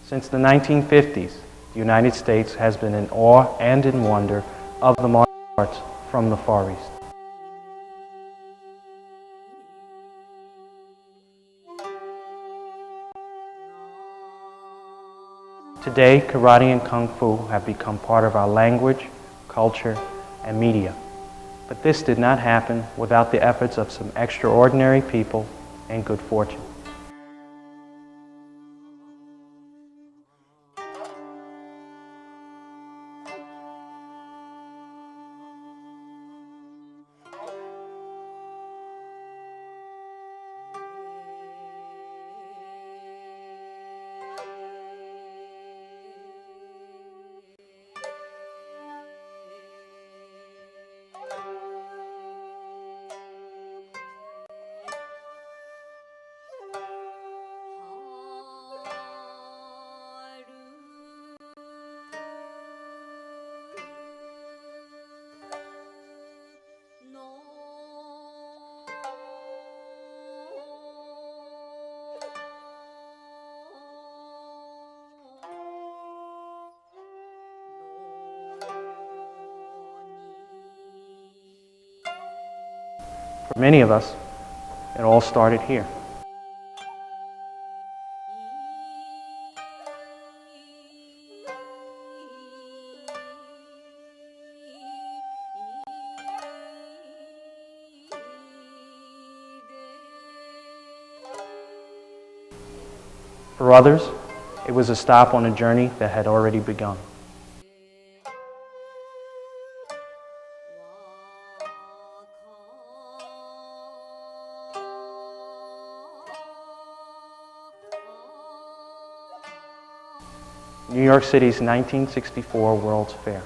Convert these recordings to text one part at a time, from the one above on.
Since the 1950s, the United States has been in awe and in wonder of the martial arts from the Far East. Today, karate and kung fu have become part of our language, culture, and media. But this did not happen without the efforts of some extraordinary people and good fortune. For many of us, it all started here. For others, it was a stop on a journey that had already begun. New York City's 1964 World's Fair.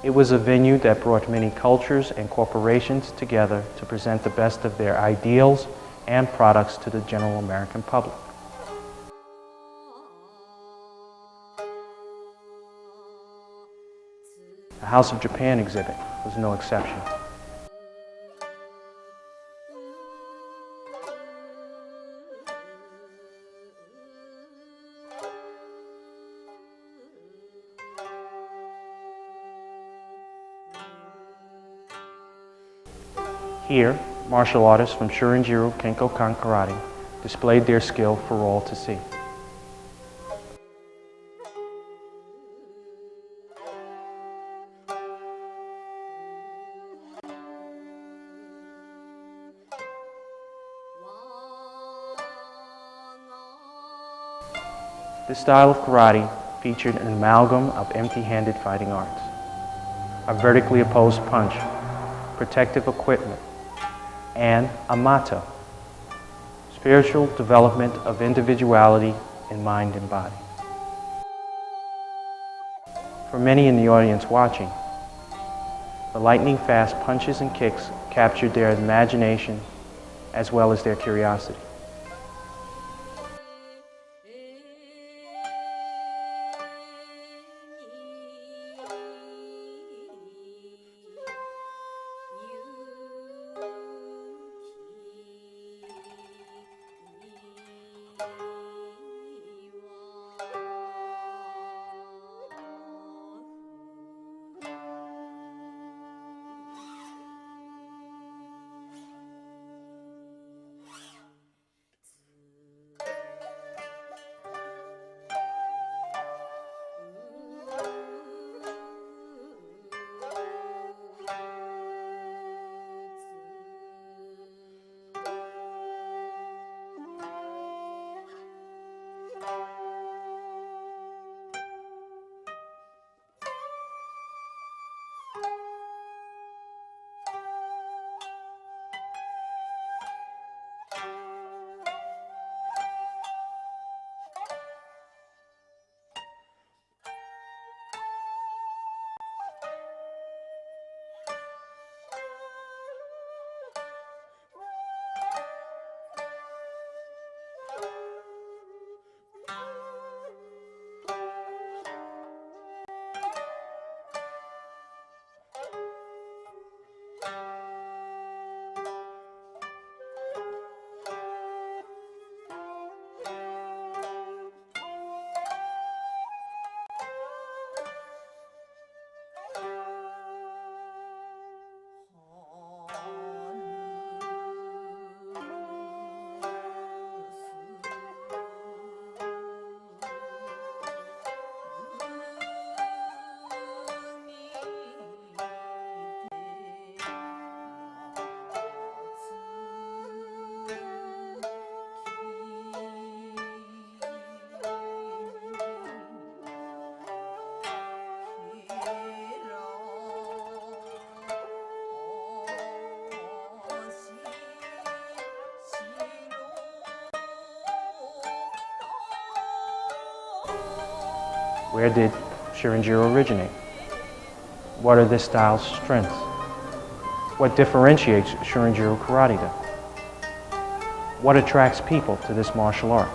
It was a venue that brought many cultures and corporations together to present the best of their ideals and products to the general American public. The House of Japan exhibit was no exception. Here, martial artists from Shorinjiryu Kyokai Karate displayed their skill for all to see. This style of karate featured an amalgam of empty-handed fighting arts, a vertically opposed punch, protective equipment, and a motto: spiritual development of individuality in mind and body. For many in the audience watching, the lightning-fast punches and kicks captured their imagination as well as their curiosity. Where did Shorinjiryu originate? What are this style's strengths? What differentiates Shorinjiryu Karatedo? What attracts people to this martial art?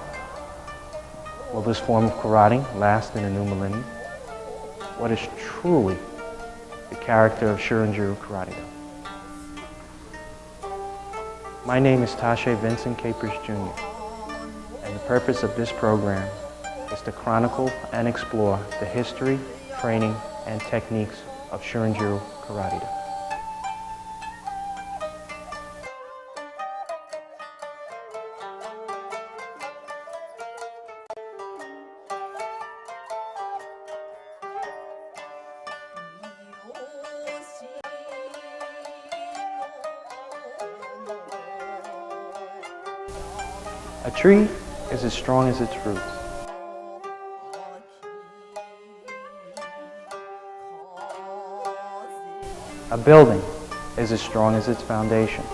Will this form of karate last in a new millennium? What is truly the character of Shorinjiryu Karatedo? My name is Tashe Vincent Capers Jr., and the purpose of this program is to chronicle and explore the history, training, and techniques of Shorinjiryu Karatedo. A tree is as strong as its roots. A building is as strong as its foundation.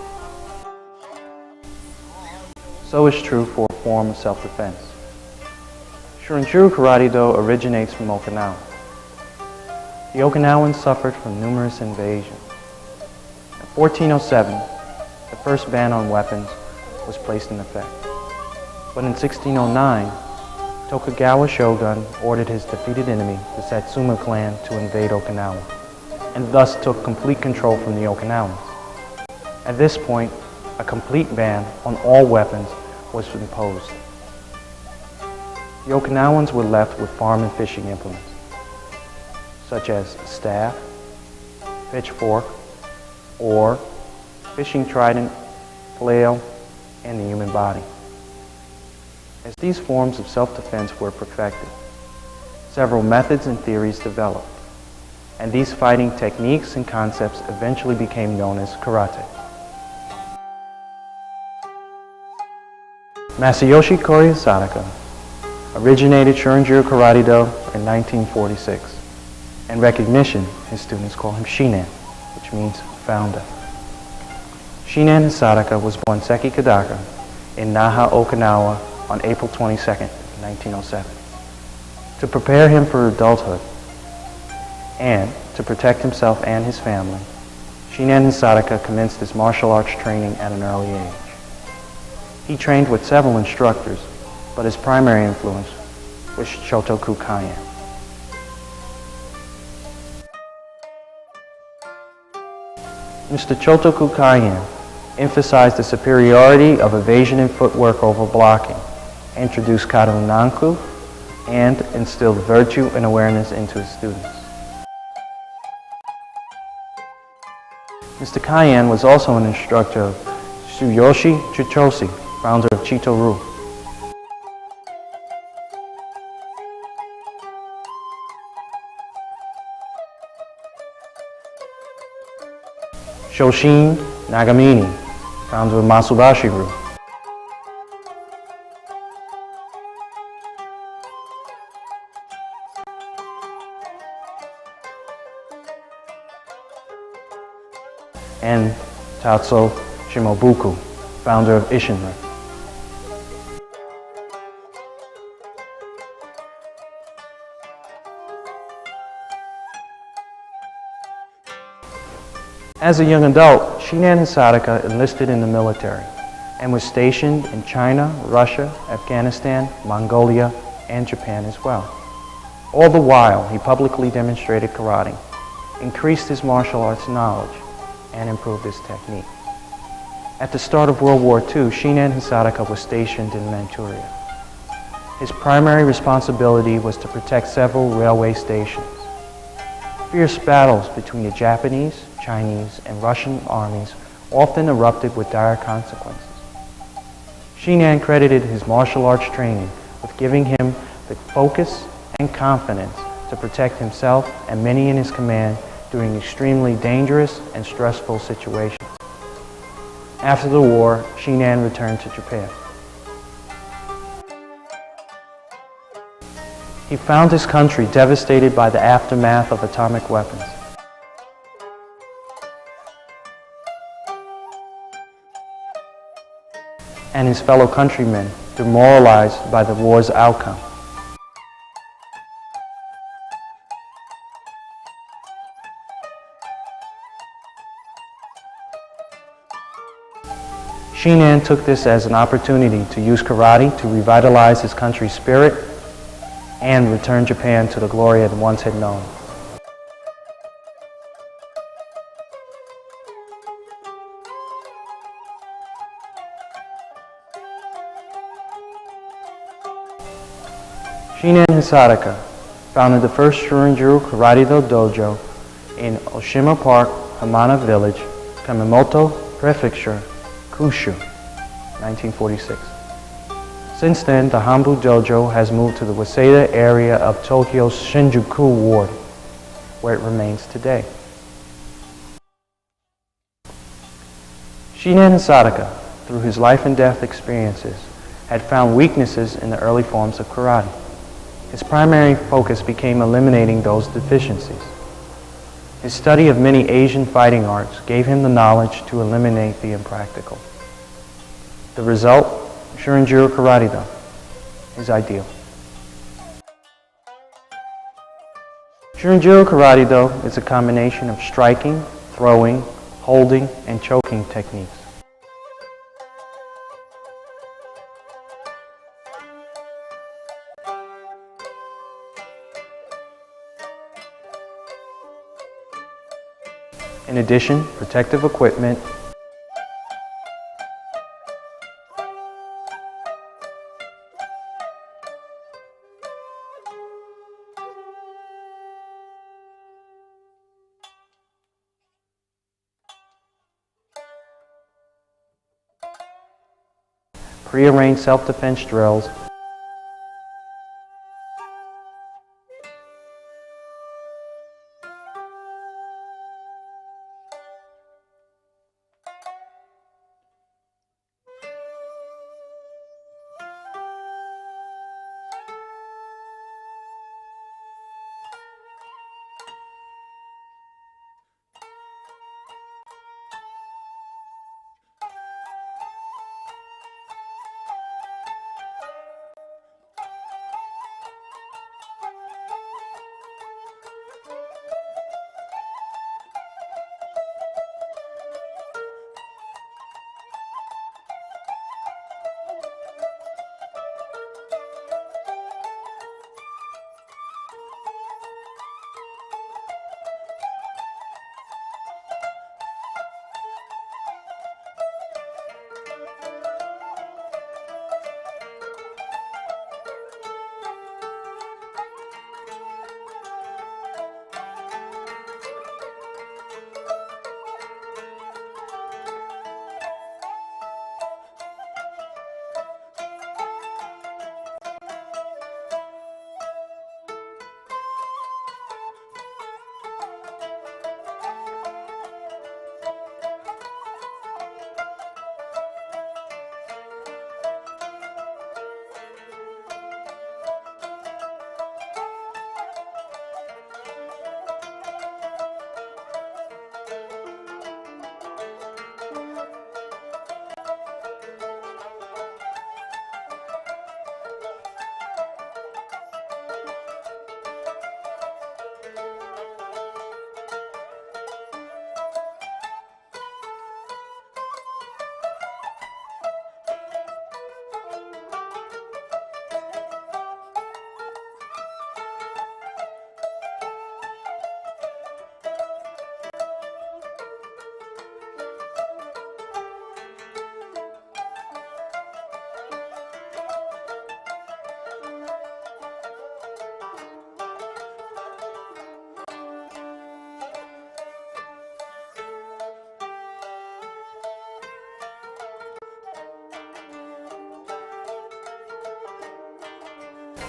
So is true for a form of self-defense. Shorinjiryu Karatedo originates from Okinawa. The Okinawans suffered from numerous invasions. In 1407, the first ban on weapons was placed in effect. But in 1609, Tokugawa shogun ordered his defeated enemy, the Satsuma clan, to invade Okinawa, and thus took complete control from the Okinawans. At this point, a complete ban on all weapons was imposed. The Okinawans were left with farm and fishing implements, such as staff, pitchfork, oar, fishing trident, flail, and the human body. As these forms of self-defense were perfected, several methods and theories developed, and these fighting techniques and concepts eventually became known as karate. Masayoshi Koryu Sadaka originated Shorinjiryu Karatedo in 1946. In recognition, his students call him Shinan, which means founder. Shinan Sadaka was born Seki Kadaka in Naha, Okinawa on April 22nd, 1907. To prepare him for adulthood and to protect himself and his family, Shinan Sadaka commenced his martial arts training at an early age. He trained with several instructors, but his primary influence was Shotoku Kaien. Mr. Shotoku Kaien emphasized the superiority of evasion and footwork over blocking, introduced Kado Nanku, and instilled virtue and awareness into his students. Mr. Kaien was also an instructor of Tsuyoshi Chuchoshi, founder of Chito-Ryu. Shoshin Nagamine, founder of Masubashi-Ryu. And Tatsu Shimobuku, founder of Isshin-Ryu. As a young adult, Shinan Sadaka enlisted in the military and was stationed in China, Russia, Afghanistan, Mongolia, and Japan as well. All the while, he publicly demonstrated karate, increased his martial arts knowledge, and improved his technique. At the start of World War II, Shinan Sadaka was stationed in Manchuria. His primary responsibility was to protect several railway stations. Fierce battles between the Japanese, Chinese, and Russian armies often erupted with dire consequences. Shinan credited his martial arts training with giving him the focus and confidence to protect himself and many in his command during extremely dangerous and stressful situations. After the war, Shinan returned to Japan. He found his country devastated by the aftermath of atomic weapons. And his fellow countrymen demoralized by the war's outcome. Shinan took this as an opportunity to use karate to revitalize his country's spirit and return Japan to the glory it once had known. Shinan Hisataka founded the first Shorinjiryu Karatedo dojo in Oshima Park, Hamana Village, Kamimoto Prefecture, Kyushu, 1946. Since then, the Hanbu Dojo has moved to the Waseda area of Tokyo's Shinjuku ward, where it remains today. Shinan Hisataka, through his life and death experiences, had found weaknesses in the early forms of karate. His primary focus became eliminating those deficiencies. His study of many Asian fighting arts gave him the knowledge to eliminate the impractical. The result, Shorinjiryu Karatedo, is ideal. Shorinjiryu Karatedo is a combination of striking, throwing, holding, and choking techniques. In addition, protective equipment prearranged self-defense drills,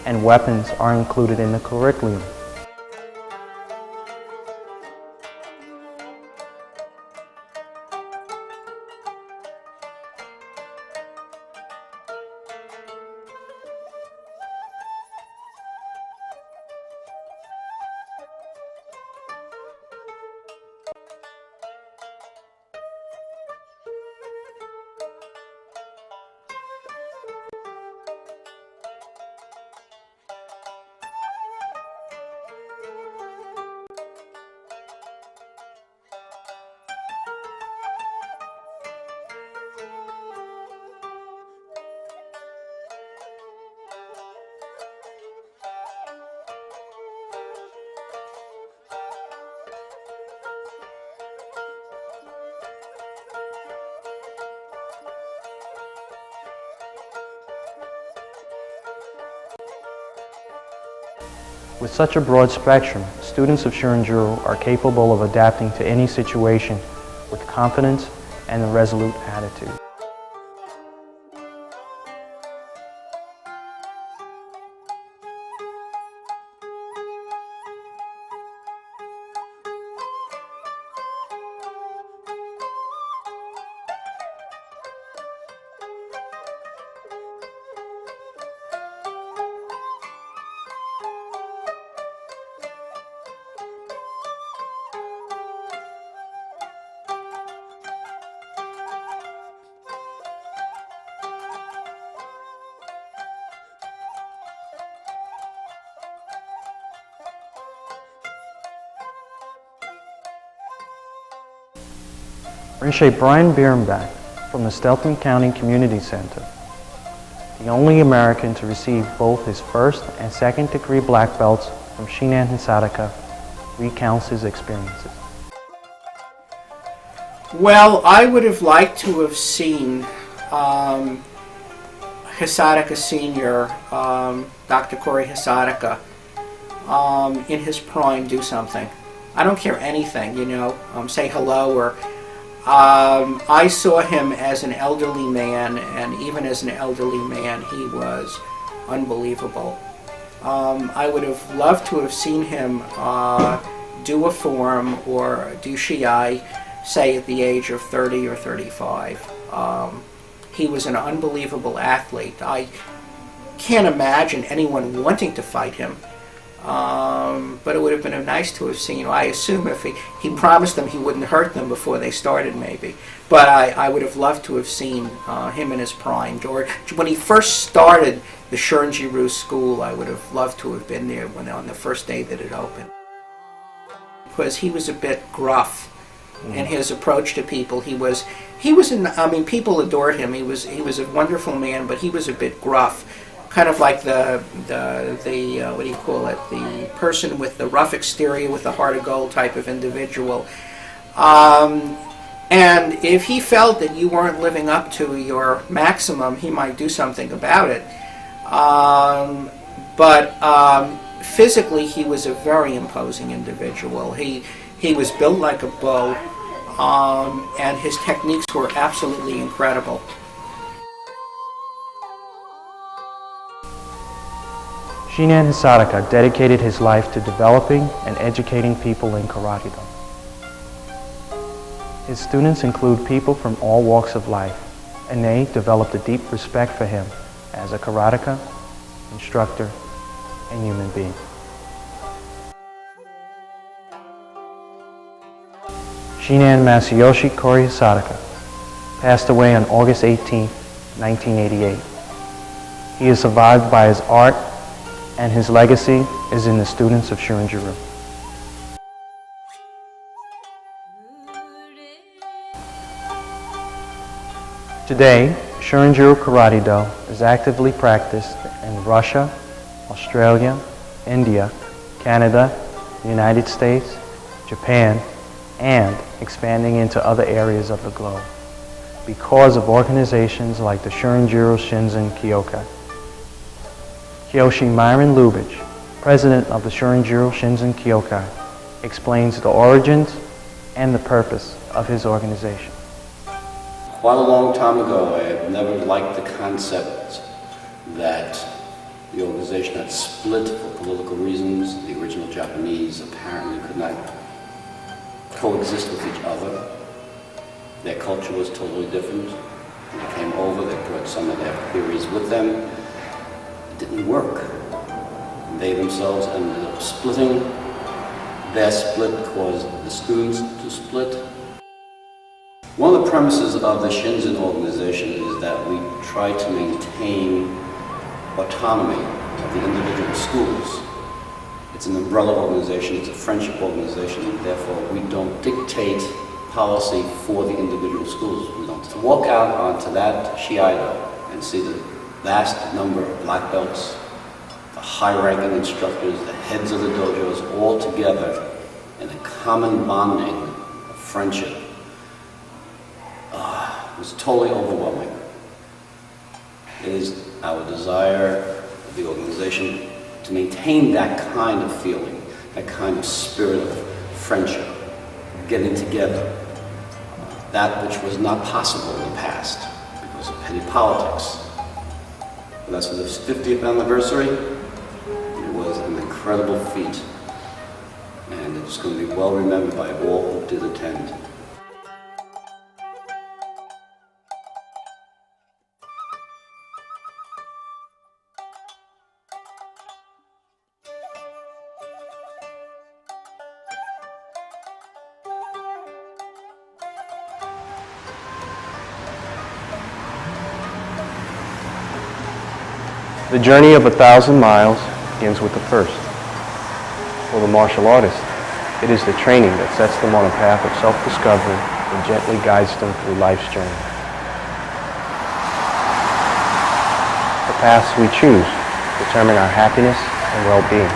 and weapons are included in the curriculum. With such a broad spectrum, students of Shorinjiryu are capable of adapting to any situation with confidence and a resolute attitude. Rinche Brian Bierenbach from the Stelton County Community Center, the only American to receive both his first and second degree black belts from Shihan V, recounts his experiences. Well, I would have liked to have seen Hisataka Sr., Dr. Corey Hisataka, in his prime do something. I don't care anything, you know, say hello or... I saw him as an elderly man, and even as an elderly man, he was unbelievable. I would have loved to have seen him do a form or do Shiai, say at the age of 30 or 35. He was an unbelievable athlete. I can't imagine anyone wanting to fight him. But it would have been nice to have seen. I assume if he promised them he wouldn't hurt them before they started, maybe. But I would have loved to have seen him in his prime. Or when he first started the Shorinjiryu school, I would have loved to have been there on the first day that it opened. Because he was a bit gruff in his approach to people. He was I mean, people adored him. He was a wonderful man, but he was a bit gruff. Kind of like the what do you call it? The person with the rough exterior with the heart of gold type of individual. And if he felt that you weren't living up to your maximum, he might do something about it. But physically, he was a very imposing individual. He was built like a bull, and his techniques were absolutely incredible. Shihan Hisataka dedicated his life to developing and educating people in Karatedo. His students include people from all walks of life, and they developed a deep respect for him as a karateka, instructor, and human being. Shihan Masayoshi Kori Hisataka passed away on August 18, 1988. He is survived by his art, and his legacy is in the students of Shorinjiryu. Today, Shorinjiryu Karatedo is actively practiced in Russia, Australia, India, Canada, the United States, Japan, and expanding into other areas of the globe because of organizations like the Shorinjiryu Shinzen Kyokai. Kyoshi Myron Lubitsch, president of the Shorinjiryu Shinzen Kyokai, explains the origins and the purpose of his organization. Quite a long time ago, I had never liked the concept that the organization had split for political reasons. The original Japanese apparently could not coexist with each other. Their culture was totally different. When they came over, they brought some of their theories with them. It didn't work. They themselves ended up splitting. Their split caused the students to split. One of the premises of the Shinzen organization is that we try to maintain autonomy of the individual schools. It's an umbrella organization, it's a friendship organization, and therefore we don't dictate policy for the individual schools. We don't. To walk out onto that Shiaido and see the vast number of black belts, the high-ranking instructors, the heads of the dojos, all together in a common bonding of friendship, was totally overwhelming. It is our desire of the organization to maintain that kind of feeling, that kind of spirit of friendship, getting together, that which was not possible in the past because of petty politics. But as for the 50th anniversary, it was an incredible feat, and it's going to be well remembered by all who did attend. The journey of 1,000 miles begins with the first. For the martial artist, it is the training that sets them on a path of self-discovery and gently guides them through life's journey. The paths we choose determine our happiness and well-being.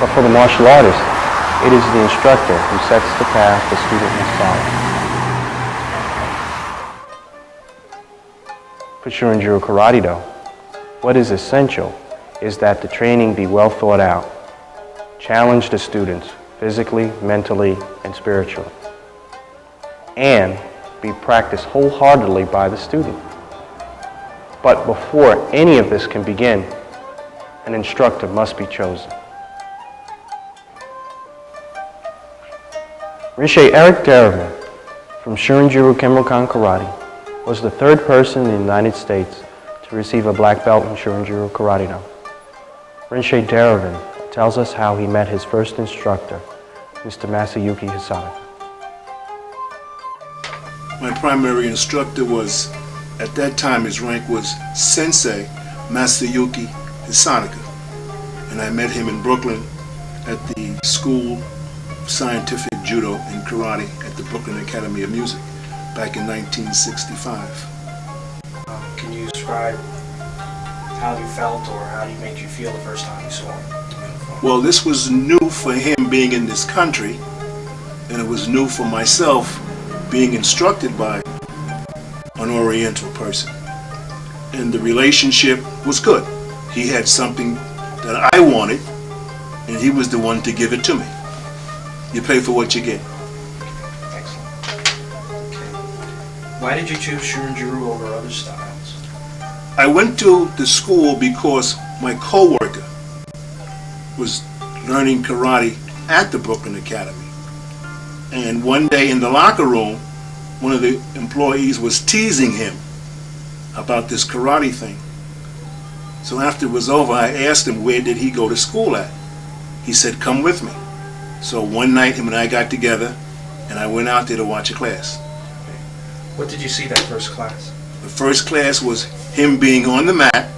But for the martial artist, it is the instructor who sets the path the student must follow. For Shorinjiryu Karatedo, what is essential is that the training be well thought out, challenge the students physically, mentally, and spiritually, and be practiced wholeheartedly by the student. But before any of this can begin, an instructor must be chosen. Rinsei Eric Derivan from Shorinjiryu Karate was the third person in the United States to receive a black belt in Shorinjiryu Karatedo. Rinsei Derivan tells us how he met his first instructor, Mr. Masayuki Hisada. My primary instructor was, at that time his rank was Sensei Masayuki Hisada, and I met him in Brooklyn at the School of Scientific Judo and Karate at the Brooklyn Academy of Music back in 1965. Can you describe how you felt or how it made you feel the first time you saw him? Well, this was new for him being in this country, and it was new for myself being instructed by an Oriental person. And the relationship was good. He had something that I wanted, and he was the one to give it to me. You pay for what you get. Excellent. Okay. Why did you choose Shorinjiryu over other styles? I went to the school because my co-worker was learning karate at the Brooklyn Academy. And one day in the locker room, one of the employees was teasing him about this karate thing. So after it was over, I asked him where did he go to school at. He said, come with me. So one night him and I got together and I went out there to watch a class. What did you see that first class? The first class was him being on the mat.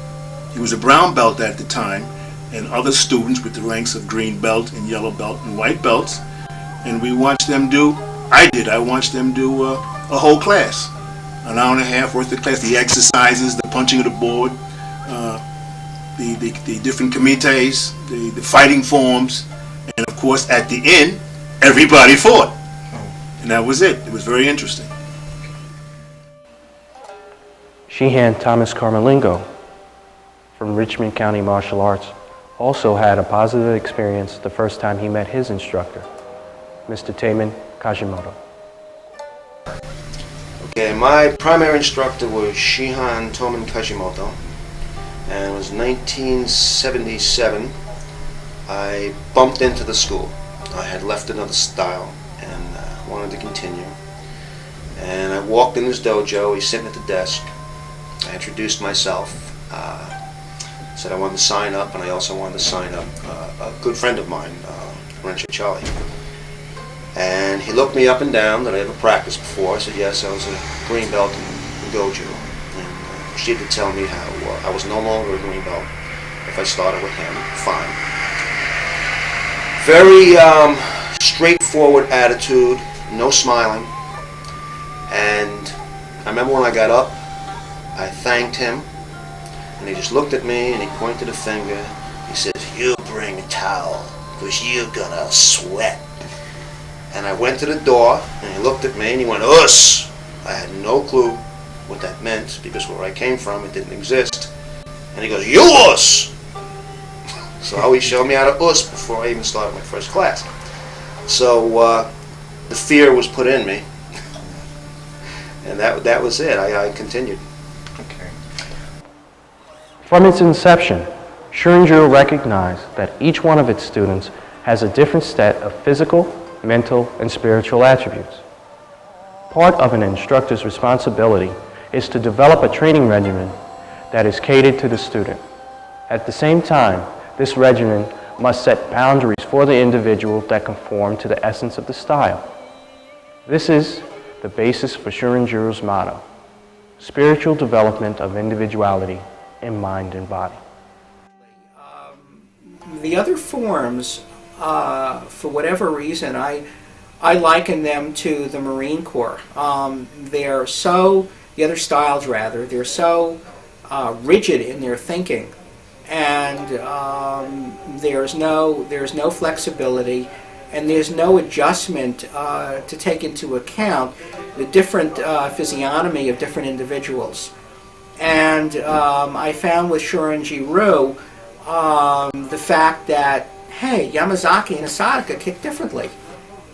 He was a brown belt at the time, and other students with the ranks of green belt and yellow belt and white belts. And we watched them do, I watched them do a whole class. An hour and a half worth of class, the exercises, the punching of the board, the different comites, the fighting forms, and of course at the end, everybody fought. And that was it. It was very interesting. Shihan Thomas Carmelingo from Richmond County Martial Arts also had a positive experience the first time he met his instructor, Mr. Taemin Kajimoto. Okay, my primary instructor was Shihan Tomin Kajimoto, and it was 1977. I bumped into the school. I had left another style and wanted to continue. And I walked in his dojo. He's sitting at the desk. I introduced myself, said I wanted to sign up, and I also wanted to sign up a good friend of mine, Renshi Charlie. And he looked me up and down. Did I ever practice before? I said yes, I was a green belt in dojo. And proceeded to tell me how I was no longer a green belt if I started with him. Fine. Very straightforward attitude, no smiling. And I remember when I got up, I thanked him, and he just looked at me and he pointed a finger. He said, "You bring a towel, because you're gonna sweat." And I went to the door, and he looked at me and he went, "Us!" I had no clue what that meant, because where I came from, it didn't exist. And he goes, "You us!" So he showed me how to us before I even started my first class. So the fear was put in me, and that was it. I continued. Okay. From its inception, Shorinjiryu recognized that each one of its students has a different set of physical, mental, and spiritual attributes. Part of an instructor's responsibility is to develop a training regimen that is catered to the student. At the same time, this regimen must set boundaries for the individual that conform to the essence of the style. This is the basis for Shorinjiryu's motto, spiritual development of individuality in mind and body. The other forms, for whatever reason, I liken them to the Marine Corps. They're so, the other styles rather, they're so rigid in their thinking, and there's no flexibility, and there's no adjustment to take into account the different physiognomy of different individuals. And I found with Shorinjiryu the fact that, hey, Yamazaki and Hisataka kick differently.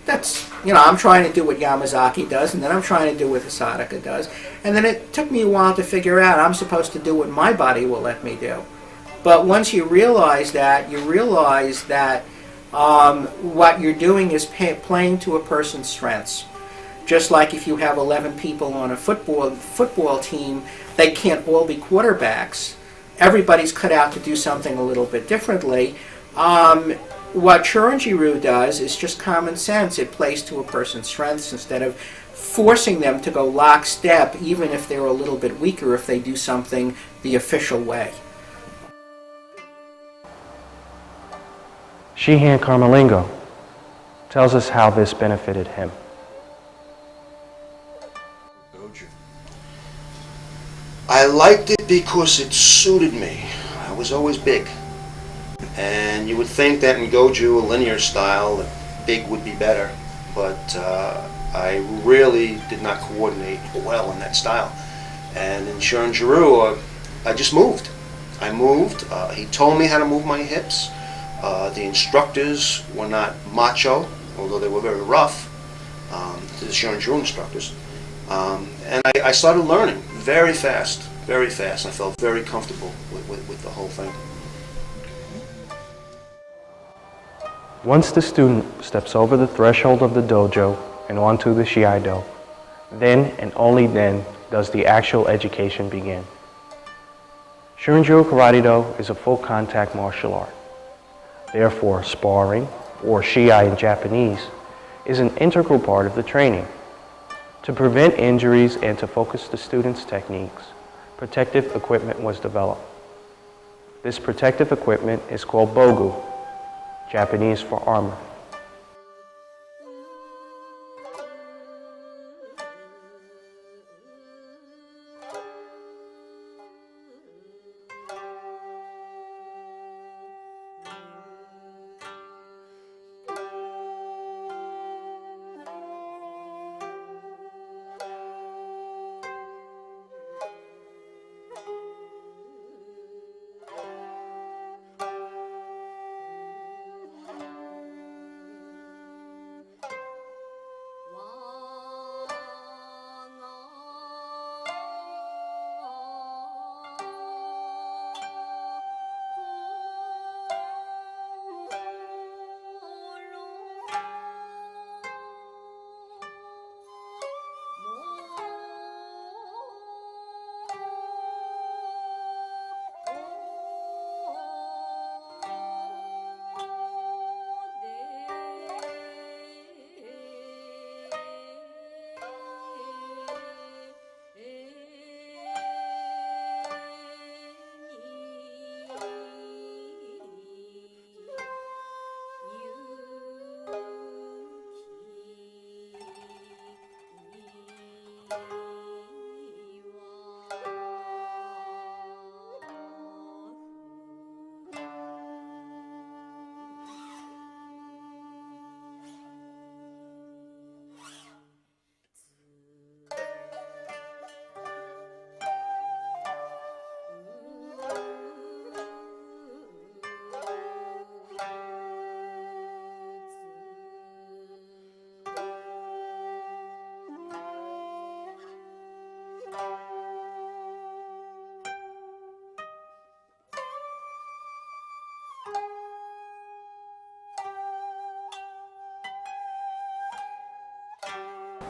That's, I'm trying to do what Yamazaki does, and then I'm trying to do what Hisataka does. And then it took me a while to figure out I'm supposed to do what my body will let me do. But once you realize that, what you're doing is playing to a person's strengths. Just like if you have 11 people on a football team, they can't all be quarterbacks. Everybody's cut out to do something a little bit differently. What Shorinjiryu does is just common sense. It plays to a person's strengths instead of forcing them to go lockstep, even if they're a little bit weaker if they do something the official way. Shihan Karmalingo tells us how this benefited him. I liked it because it suited me. I was always big. And you would think that in Goju, a linear style, that big would be better. But I really did not coordinate well in that style. And in Shorinjiryu, I just moved. I moved. He told me how to move my hips. The instructors were not macho, although they were very rough, the Shorinjiryu instructors. And I started learning very fast. I felt very comfortable with the whole thing. Once the student steps over the threshold of the dojo and onto the shiaido, then and only then does the actual education begin. Shorinjiryu Karatedo is a full contact martial art. Therefore, sparring, or shiai in Japanese, is an integral part of the training. To prevent injuries and to focus the students' techniques, protective equipment was developed. This protective equipment is called bogu, Japanese for armor.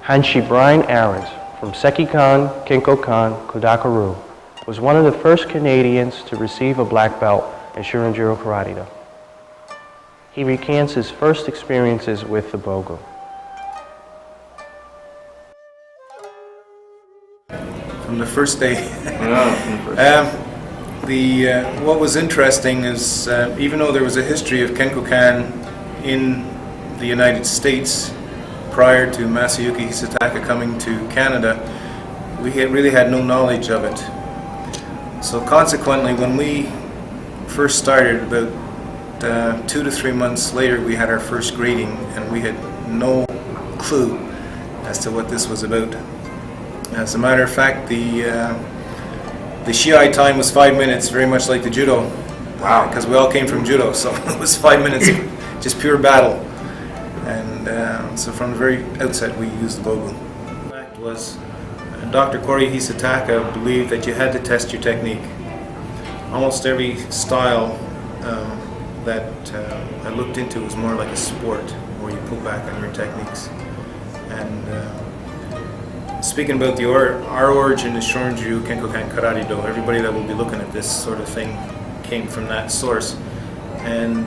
Hanshi Brian Ahrens from Sekikan Kenkokan Kodakaru was one of the first Canadians to receive a black belt in Shorinjiryu Karatedo. He recants his first experiences with the Bogu. From the first day. What was interesting is even though there was a history of Kenkokan in the United States prior to Masayuki Hisataka coming to Canada, we really had no knowledge of it. So consequently, when we first started, about 2 to 3 months later, we had our first grading, and we had no clue as to what this was about. As a matter of fact, the Shiai time was 5 minutes, very much like the judo. Wow! Because we all came from judo, so it was 5 minutes, just pure battle. And so from the very outset, we used the Bogu. The fact was, Dr. Kori Hisataka believed that you had to test your technique. Almost every style that I looked into was more like a sport, where you pull back on your techniques. And speaking about our origin is Shorinjiryu Kenkokan Karatedo. Everybody that will be looking at this sort of thing came from that source. And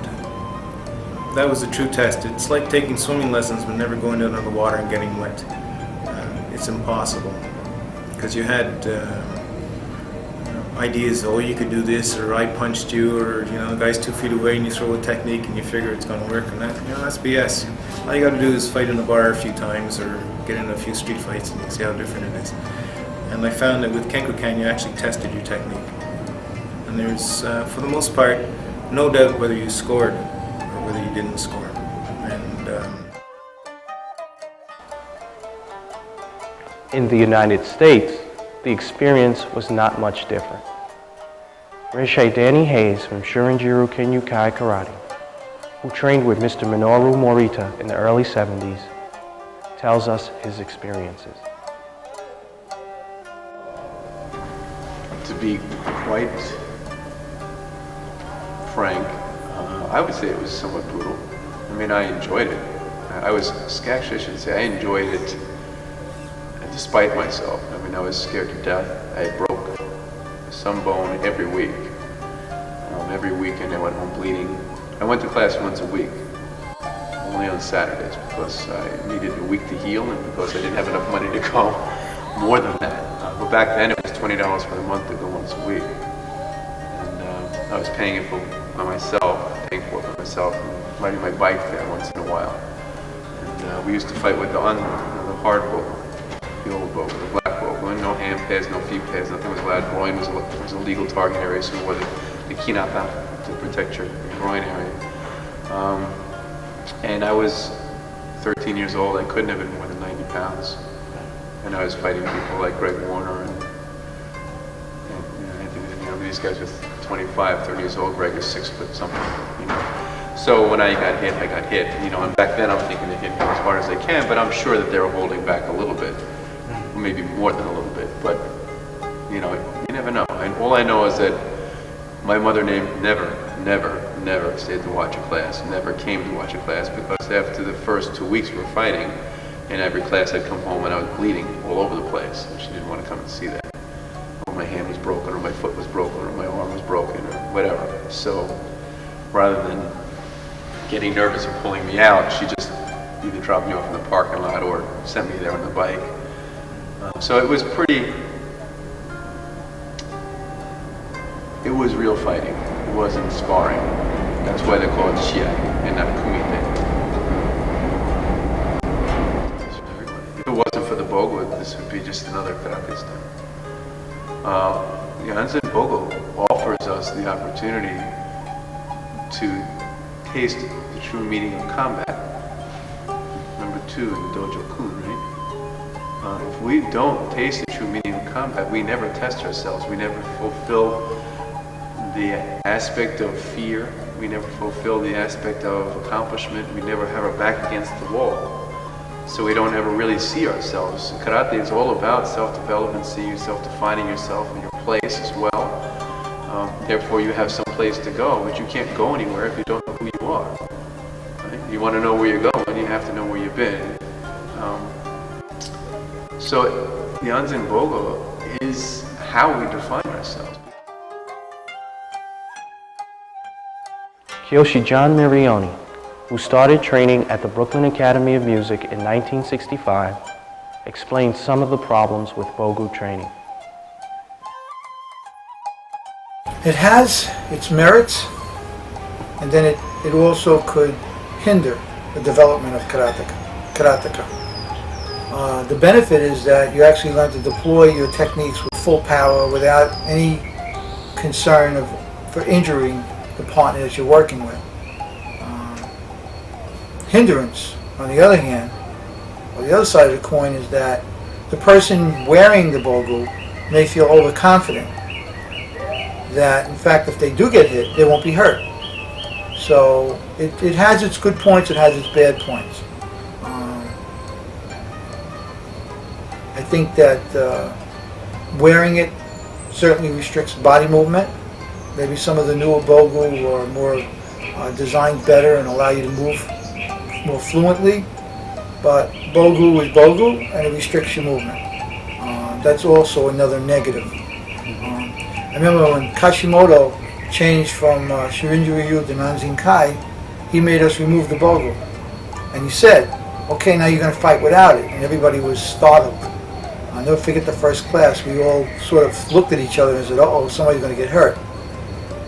that was a true test. It's like taking swimming lessons but never going down on the water and getting wet. It's impossible. Because you had ideas, oh, you could do this, or I punched you, or the guy's 2 feet away and you throw a technique and you figure it's going to work, and that's BS. All you got to do is fight in the bar a few times or get in a few street fights and you see how different it is. And I found that with Kenkokan you actually tested your technique. And there's, for the most part, no doubt whether you scored or whether you didn't score. And in the United States, the experience was not much different. Rinsei Danny Hayes from Shorinjiryu Kyokai Karate, who trained with Mr. Minoru Morita in the early 70s, tells us his experiences. To be quite frank, I would say it was somewhat brutal. I mean, I enjoyed it. Actually, I should say I enjoyed it despite myself. I mean, I was scared to death. I broke some bone every week. Every weekend I went home bleeding. I went to class once a week, only on Saturdays, because I needed a week to heal and because I didn't have enough money to go more than that. But back then it was $20 for the month to go once a week. And I was paying it for myself, and riding my bike there once in a while. And we used to fight with the hard bow. The old bow, the black bow, no hand pads, no feet pads, nothing was allowed. Groin was a legal target area, so you wore the kinata to protect your groin area. And I was 13 years old. I couldn't have been more than 90 pounds. And I was fighting people like Greg Warner and these guys were 25, 30 years old. Greg was 6 foot something, So when I got hit, and back then I'm thinking to hit me as hard as I can, but I'm sure that they were holding back a little bit. Maybe more than a little bit, but you never know. And all I know is that my mother never stayed to watch a class, never came to watch a class, because after the first 2 weeks we were fighting, in every class I'd come home and I was bleeding all over the place, and she didn't want to come and see that. Or my hand was broken, or my foot was broken, or my arm was broken, or whatever. So rather than getting nervous and pulling me out, she just either dropped me off in the parking lot or sent me there on the bike. So it was it was real fighting. It wasn't sparring. That's why they call it Shiai and not Kumite. If it wasn't for the Bogu, this would be just another Karakistan. The Hanzen Bogu offers us the opportunity to taste the true meaning of combat. Number 2 in the Dojo Kun, right? If we don't taste the true meaning of combat, we never test ourselves. We never fulfill the aspect of fear. We never fulfill the aspect of accomplishment. We never have our back against the wall. So we don't ever really see ourselves. Karate is all about self-development, seeing yourself, defining yourself and your place as well. Therefore, you have some place to go, but you can't go anywhere if you don't know who you are. Right? You want to know where you're going, you have to know where you've been. So Nyanzen Bogo is how we define ourselves. Kyoshi John Mirioni, who started training at the Brooklyn Academy of Music in 1965, explained some of the problems with Bogu training. It has its merits, and then it also could hinder the development of karateka. The benefit is that you actually learn to deploy your techniques with full power without any concern for injuring the partner that you're working with. Hindrance, on the other hand, or the other side of the coin, is that the person wearing the bogu may feel overconfident that, in fact, if they do get hit, they won't be hurt. So it has its good points, it has its bad points. I think that wearing it certainly restricts body movement. Maybe some of the newer bogu are more designed better and allow you to move more fluently, but bogu is bogu and it restricts your movement. That's also another negative. I remember when Kashimoto changed from Shorinjiryu to Nanzin Kai, he made us remove the bogu. And he said, okay, now you're going to fight without it. And everybody was startled. I'll never forget the first class. We all sort of looked at each other and said, uh-oh, somebody's going to get hurt.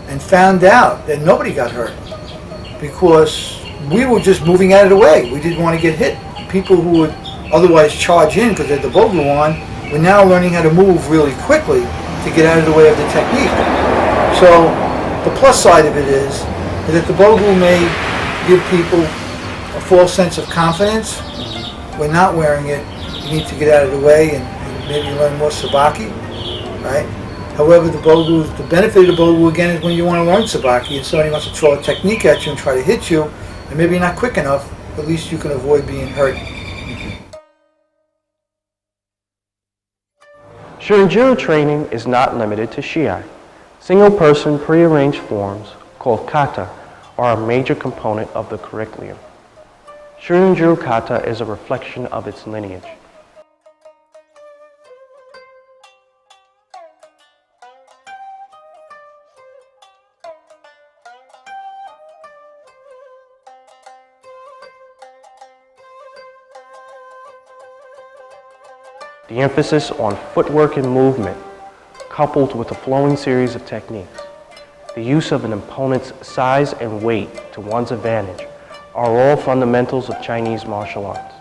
And found out that nobody got hurt because we were just moving out of the way. We didn't want to get hit. People who would otherwise charge in because they had the bogu on were now learning how to move really quickly to get out of the way of the technique. So the plus side of it is that the bogu may give people a false sense of confidence. When not wearing it, you need to get out of the way and maybe learn more sabaki, right? However, the benefit of the bogu again is when you want to learn sabaki and somebody wants to throw a technique at you and try to hit you, and maybe you're not quick enough, at least you can avoid being hurt. Shorinjiryu training is not limited to shiai. Single-person prearranged forms, called kata, are a major component of the curriculum. Shorinjiryu kata is a reflection of its lineage. The emphasis on footwork and movement, coupled with a flowing series of techniques, the use of an opponent's size and weight to one's advantage, are all fundamentals of Chinese martial arts.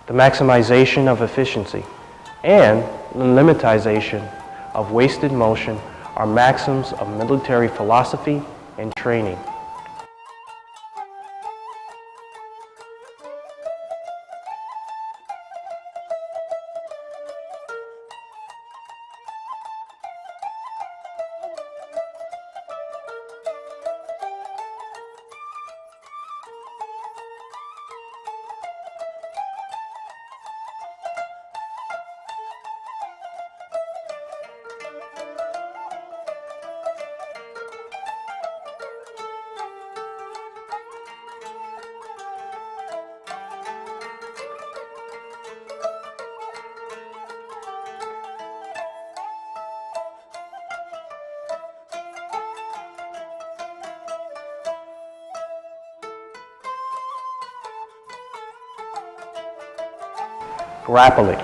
The maximization of efficiency and the limitization of wasted motion are maxims of military philosophy and training. Grappling,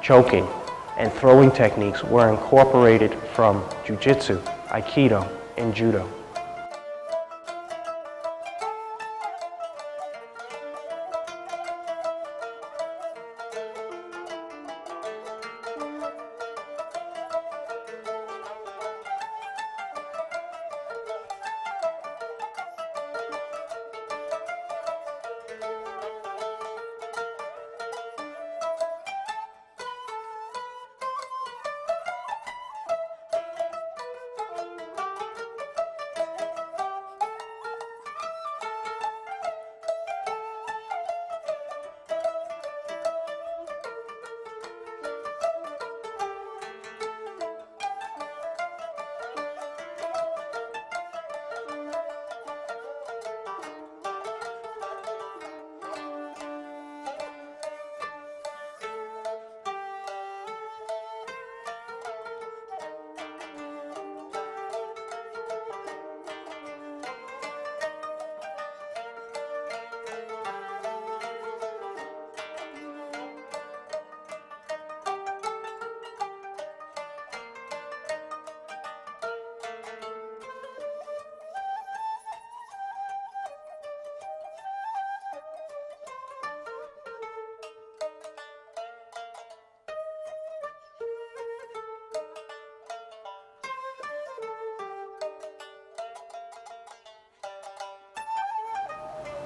choking, and throwing techniques were incorporated from Jiu-Jitsu, Aikido, and Judo.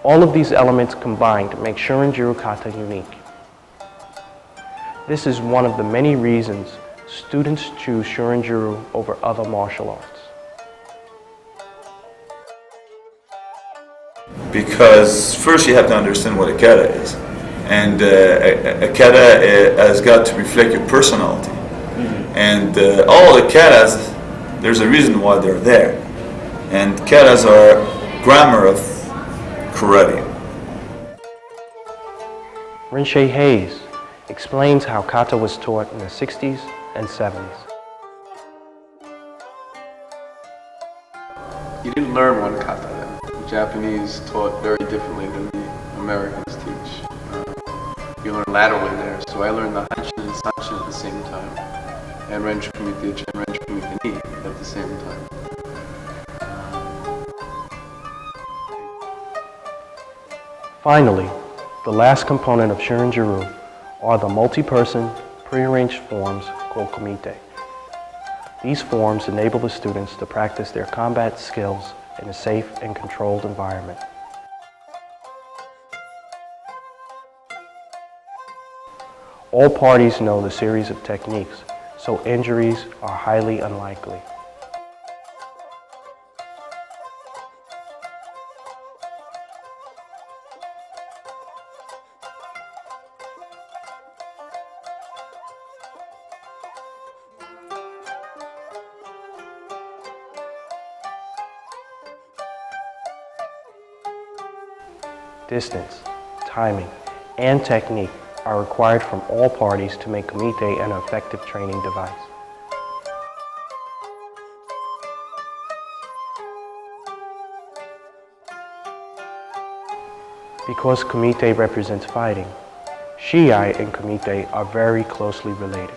All of these elements combined make Shorinjiryu Kata unique. This is one of the many reasons students choose Shorinjiryu over other martial arts. Because first you have to understand what a kata is. And a kata has got to reflect your personality. And all the katas, there's a reason why they're there. And katas are grammar of karate. Rinche Hayes explains how kata was taught in the 60s and 70s. You didn't learn one kata then. The Japanese taught very differently than the Americans teach. You learn laterally there. So I learned the Hanshin and Sanshin at the same time. And Renju Kumite and Renju Kumite Ni at the same time. Finally, the last component of Shorinjiryu are the multi-person, prearranged forms called kumite. These forms enable the students to practice their combat skills in a safe and controlled environment. All parties know the series of techniques, so injuries are highly unlikely. Distance, timing, and technique are required from all parties to make kumite an effective training device. Because kumite represents fighting, shiai and kumite are very closely related.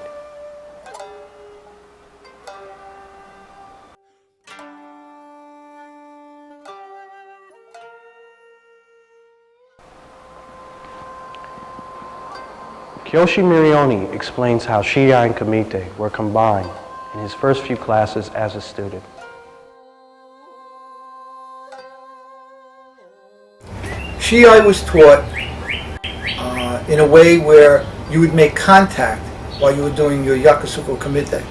Kyoshi Mirioni explains how shiai and kumite were combined in his first few classes as a student. Shiai was taught in a way where you would make contact while you were doing your yakusuko kumite.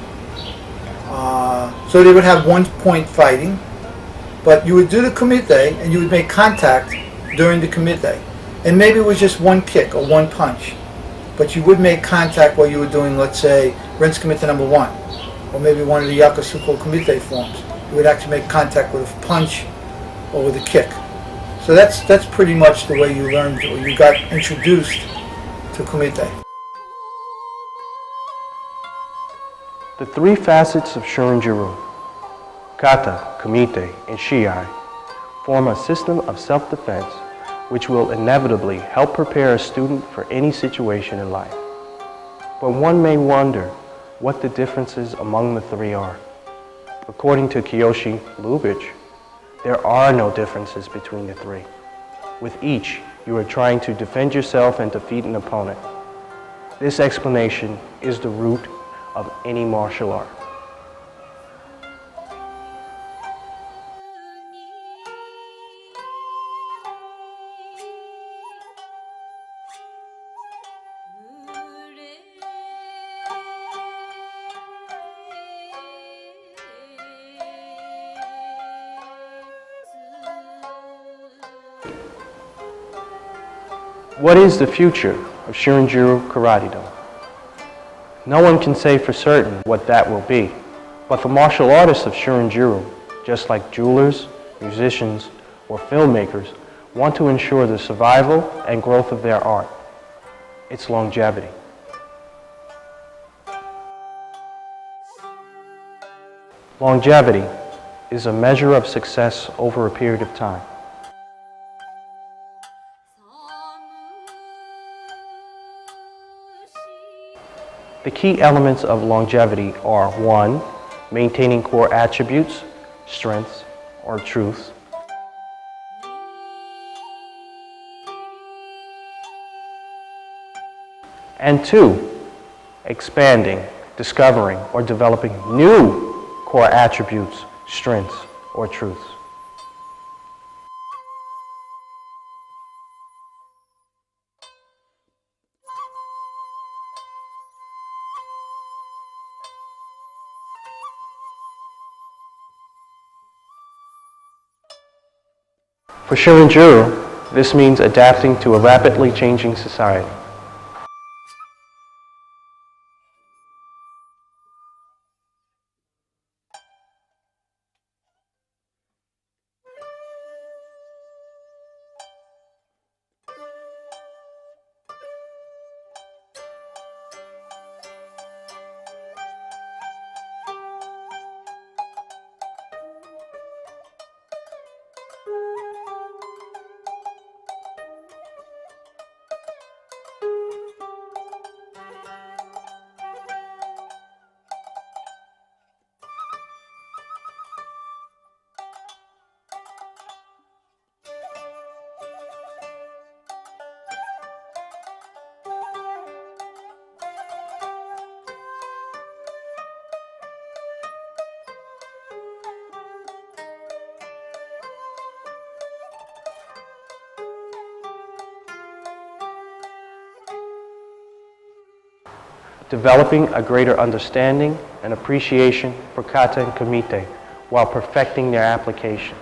So they would have one-point fighting, but you would do the kumite and you would make contact during the kumite. And maybe it was just one kick or one punch. But you would make contact while you were doing, let's say, Rinse Kumite number 1, or maybe one of the Yakusuko Kumite forms. You would actually make contact with a punch or with a kick. So that's pretty much the way you learned, or you got introduced to Kumite. The three facets of Shorinjiryu, kata, kumite, and shiai, form a system of self-defense which will inevitably help prepare a student for any situation in life. But one may wonder what the differences among the three are. According to Kiyoshi Lubitsch, there are no differences between the three. With each, you are trying to defend yourself and defeat an opponent. This explanation is the root of any martial art. What is the future of Shorinjiryu Karatedo? No one can say for certain what that will be, but the martial artists of Shorinjiryu, just like jewelers, musicians, or filmmakers, want to ensure the survival and growth of their art, its longevity. Longevity is a measure of success over a period of time. The key elements of longevity are 1. Maintaining core attributes, strengths, or truths. 2. Expanding, discovering, or developing new core attributes, strengths, or truths. For Shorinjiryu, this means adapting to a rapidly changing society. Developing a greater understanding and appreciation for kata and kumite while perfecting their application.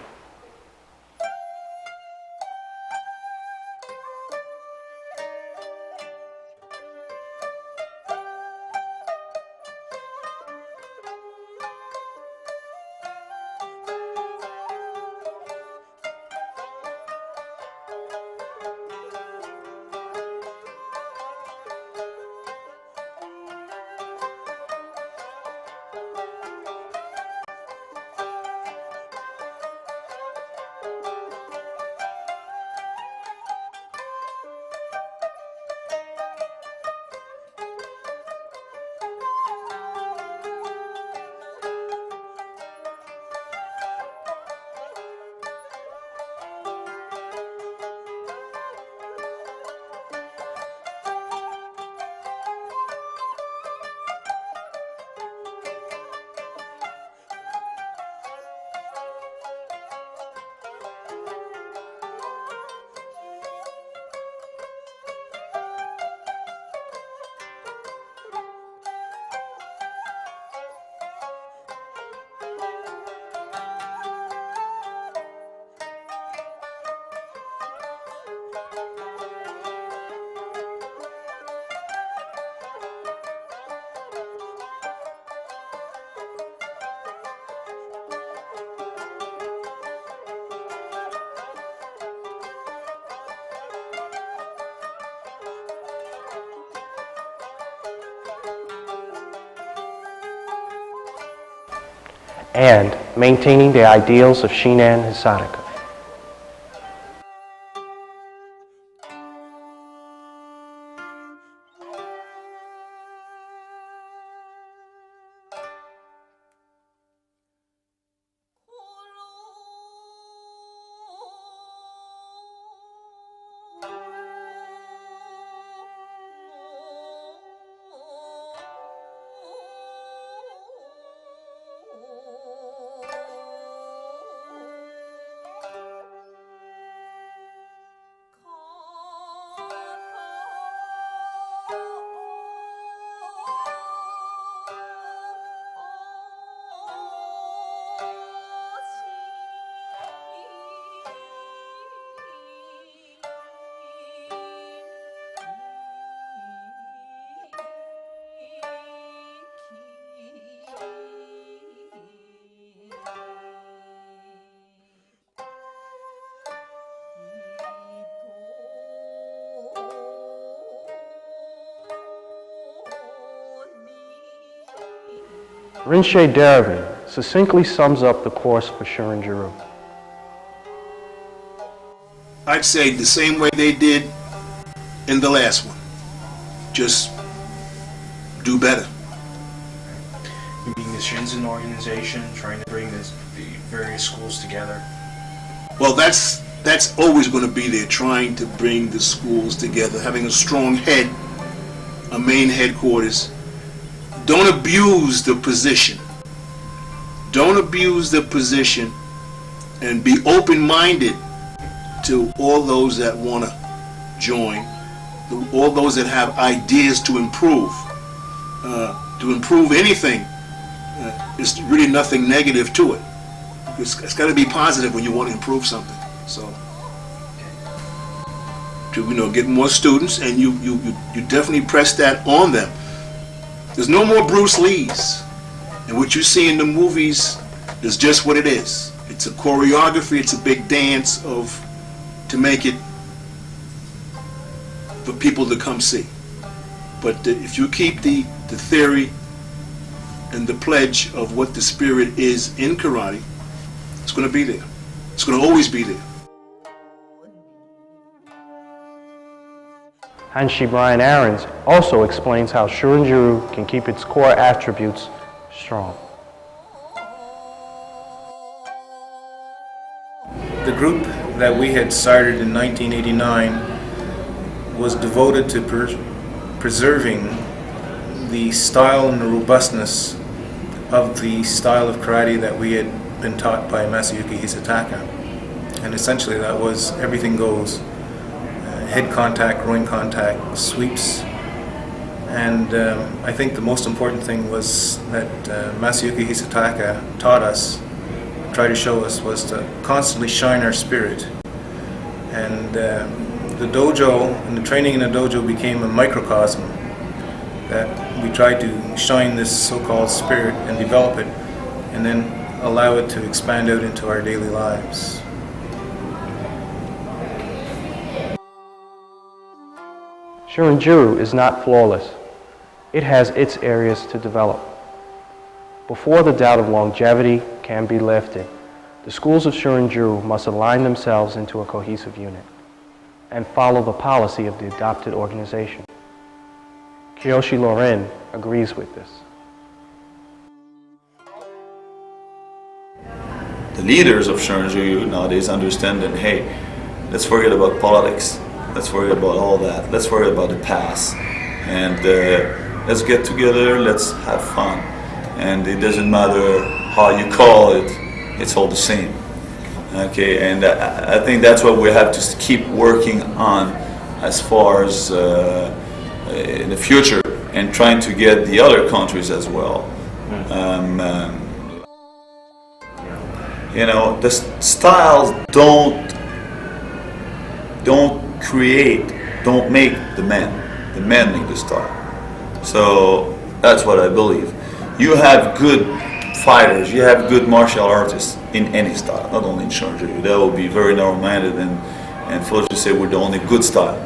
And maintaining the ideals of Shihan Hisataka. Rinzai Darwin succinctly sums up the course for Shorinjiryu. I'd say the same way they did in the last one. Just do better. Being the Shinzen organization, trying to bring the various schools together. Well, that's always going to be there, trying to bring the schools together, having a strong head, a main headquarters. Don't abuse the position. Don't abuse the position, and be open-minded to all those that want to join, all those that have ideas to improve. To improve anything, there's really nothing negative to it. It's got to be positive when you want to improve something. So get more students, and you definitely press that on them. There's no more Bruce Lees, and what you see in the movies is just what it is. It's a choreography. It's a big dance to make it for people to come see. But if you keep the theory and the pledge of what the spirit is in karate, it's going to be there. It's going to always be there. Hanshi Brian Aarons also explains how Shorinjiryu can keep its core attributes strong. The group that we had started in 1989 was devoted to preserving the style and the robustness of the style of karate that we had been taught by Masayuki Hisataka. And essentially that was everything goes. Head contact, groin contact, sweeps. And I think the most important thing was that Masayuki Hisataka taught us, tried to show us, was to constantly shine our spirit. And the dojo and the training in the dojo became a microcosm that we tried to shine this so-called spirit and develop it, and then allow it to expand out into our daily lives. Shorinjiryu is not flawless. It has its areas to develop. Before the doubt of longevity can be lifted, the schools of Shorinjiryu must align themselves into a cohesive unit and follow the policy of the adopted organization. Kiyoshi Loren agrees with this. The leaders of Shorinjiryu nowadays understand that, hey, let's forget about politics. Let's forget about all that. Let's forget about the past. And let's get together, let's have fun. And it doesn't matter how you call it, it's all the same. Okay, and I think that's what we have to keep working on as far as in the future, and trying to get the other countries as well. The styles don't make the men make the style. So that's what I believe. You have good fighters, you have good martial artists in any style, not only in Shorinjiryu. That will be very narrow-minded and foolish to say we're the only good style.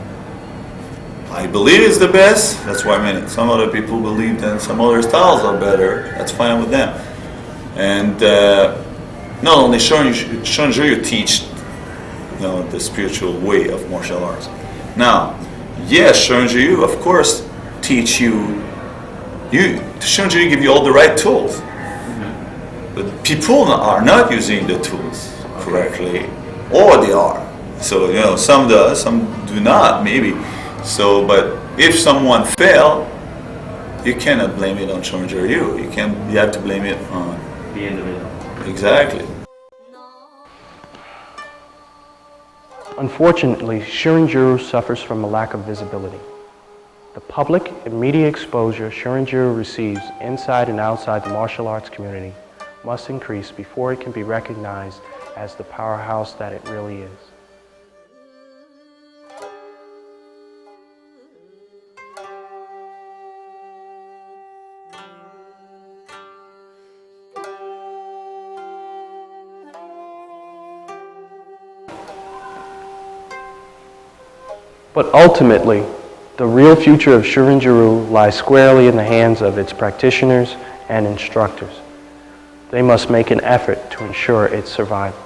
I believe it's the best, that's why some other people believe that some other styles are better, that's fine with them. And not only Shorinjiryu teach the spiritual way of martial arts. Now, yes, Shorinjiryu, of course, teach Shorinjiryu give you all the right tools. But people are not using the tools correctly, or they are. So, some do, some do not, maybe. So, but if someone fail, you cannot blame it on Shorinjiryu. You have to blame it on The individual. Exactly. Unfortunately, Shorinjiryu suffers from a lack of visibility. The public and media exposure Shorinjiryu receives inside and outside the martial arts community must increase before it can be recognized as the powerhouse that it really is. But ultimately, the real future of Shorinjiryu lies squarely in the hands of its practitioners and instructors. They must make an effort to ensure its survival.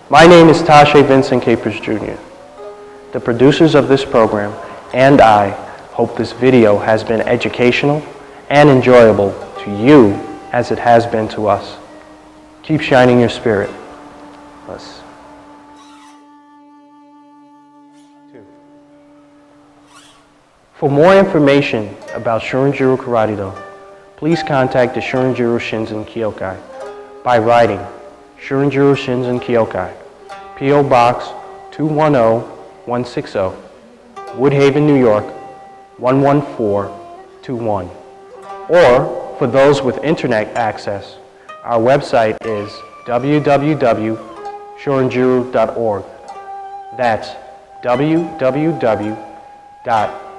My name is Tashe Vincent Capers Jr. The producers of this program and I hope this video has been educational and enjoyable to to you as it has been to us. Keep shining your spirit. Let's. For more information about Shorinjiryu Karatedo, please contact the Shorinjiryu Shinzen Kyokai by writing Shorinjiryu Shinzen Kyokai, P.O. Box 210160, Woodhaven, New York 11421. Or, for those with internet access, our website is www.shorinjiryu.org. That's www.shorinjiryu.org.